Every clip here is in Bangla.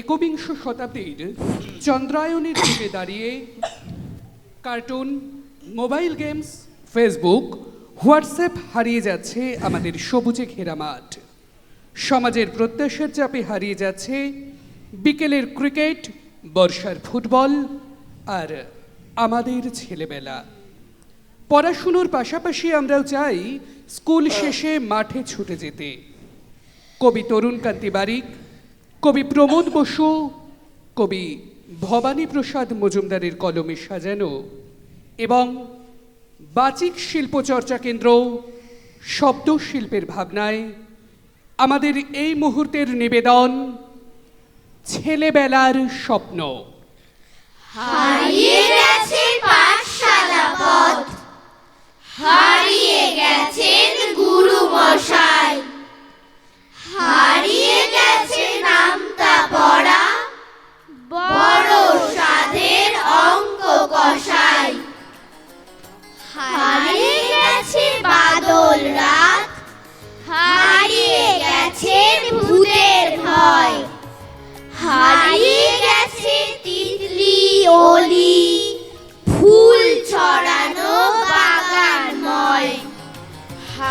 একবিংশ শতাব্দীর চন্দ্রায়নের যুগে দাঁড়িয়ে cartoon, mobile games, Facebook, WhatsApp হারিয়ে যাচ্ছে আমাদের সবুজে ঘেরা মাঠ। সমাজের প্রত্যাশার চাপে হারিয়ে যাচ্ছে বিকেলের ক্রিকেট, বর্ষার ফুটবল আর আমাদের ছেলেবেলা। পড়াশুনোর পাশাপাশি আমরাও চাই স্কুল শেষে মাঠে ছুটে যেতে। কবি তরুণকান্তি বারিক, কবি প্রমোদ বসু, কবি ভবানী প্রসাদ মজুমদারের কলমে সাজানো এবং বাচিক শিল্পচর্চা কেন্দ্র শব্দ শিল্পের ভাবনায় আমাদের এই মুহূর্তের নিবেদন ছেলেবেলার স্বপ্ন। হারিয়ে গেছে পাঠশালা পথ, হারিয়ে গেছেন গুরু মশাই, হারিয়ে গেছে নামতা পড়া, বড় সাধের অঙ্ক কষাই, হারিয়ে গেছে বাদল রাত, হারিয়ে গেছে ভূতের ভয়, হারিয়ে গেছে তিতলি অলি, ফুল ছড়ানো বাগানময়,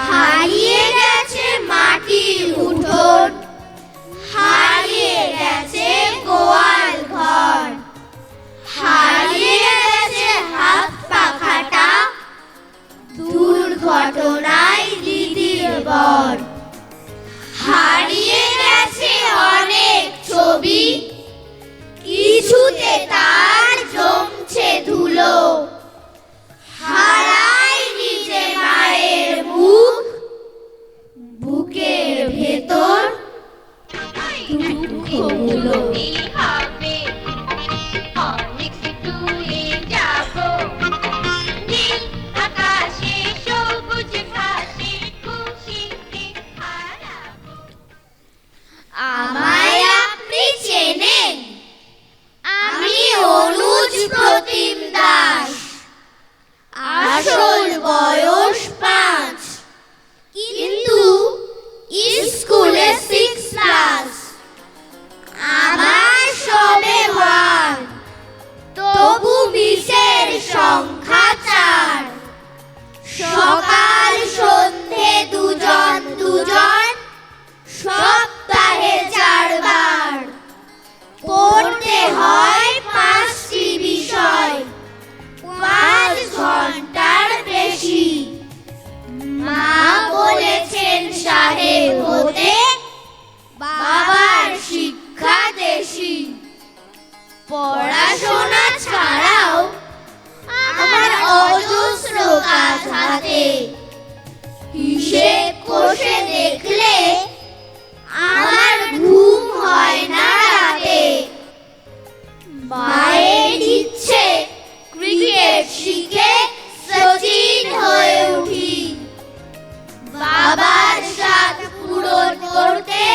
হারিয়ে গেছে মাটির উঠোন, হারিয়ে গেছে গোয়াল ঘর, হারিয়ে গেছে হাত পাখাটা, দুর্ঘটনায় দিদির বর, হারিয়ে গেছে অনেক ছবি, কিছুতে তার জমছে ধুলো, হারায় নিজে মায়ের মুখ, বুকের ভেতর দুঃখগুলো। আমায় আপনি চেনেন, আমি অনুজ প্রতিম দাস, আসল বয়স 5, কিন্তু স্কুলে 6 ক্লাস, আমার সবে 1, তবু মিসের সংখ্যা 4, সকাল সন্ধে দুজন দুজন, সপ্তাহে 4 বার, পড়তে হয় 5টি বিষয়, 5 ঘন্টার বেশি, মা বলেছেন সাহেব হতে, বাবার শিক্ষা দেশি। পড়াশোনা ছাড়াও আমার অজস্র কাজ হাতে, হিসেব কষে দেখলে আমার ঘুম হয় না রাতে, মায়ের ইচ্ছে ক্রিকেট শিখে সচিন হয়ে উঠি, বাবার সাথ পূরণ করতে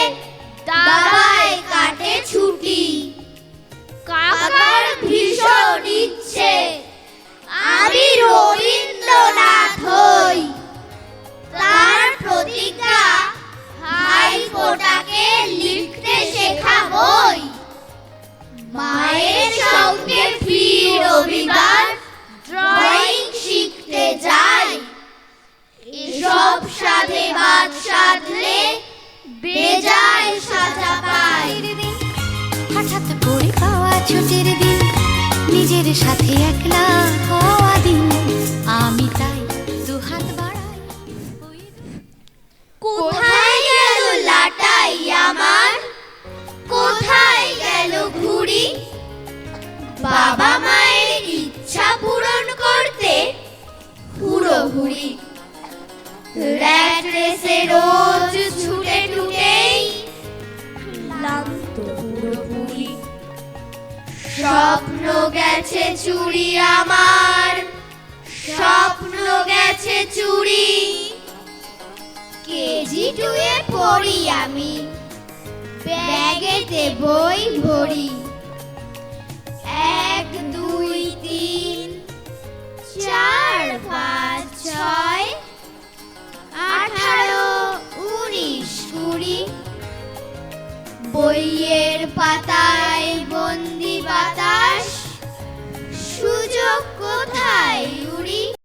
দাবায় কাটে ছুটি, কাকার ভীষণ ইচ্ছে আমি রবীন্দ্রনাথ হই, তার প্রতিজ্ঞা ভাইফোঁটাকে লিখতে শেখাবই, মায়ের সঙ্গে ফি রবিবার ড্রয়িং শিখতে যাই, এসব সাধে বাদ সাধলে বেজায় সাজা পাই। হঠাৎ পড়ে পাওয়া ছুটির দিন, নিজের সাথে একলা হওয়া দিন, আমি তাই দুহাত বাড়াই। কোথায় গেল লাটাই আমার, কোথায় গেল ঘুড়ি, বাবা মায়ের ইচ্ছা পূরণ করতে হুড়োহুড়ি, র‍্যাট রেসে রোজ ছুটে টুটেই ক্লান্ত পুরোপুরি, স্বপ্ন গেছে চুরি আমার, স্বপ্ন গেছে চুরি, কেজি 2 এ পড়ি আমি, ব্যাগেতে বই ভরি, 1 2 3 4 5 6 18 19 20, বইয়ের পাতা